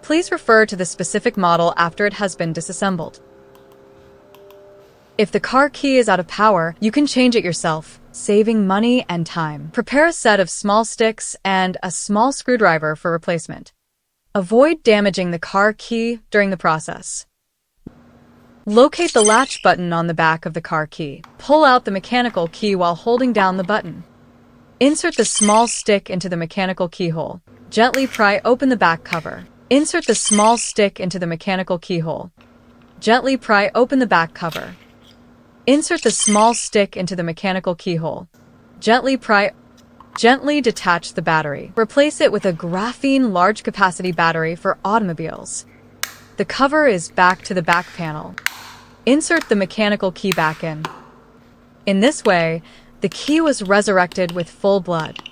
Please refer to the specific model after it has been disassembled. If the car key is out of power, you can change it yourself, saving money and time. Prepare a set of small sticks and a small screwdriver for replacement. Avoid damaging the car key during the process. Locate the latch button on the back of the car key. Pull out the mechanical key while holding down the button. Insert the small stick into the mechanical keyhole. Gently pry open the back cover. Insert the small stick into the mechanical keyhole. Gently pry open the back cover. Insert the small stick into the mechanical keyhole. Gently detach the battery. Replace it with a graphene large-capacity battery for automobiles. The cover is back to the back panel. Insert the mechanical key back in. In this way, the key was resurrected with full blood.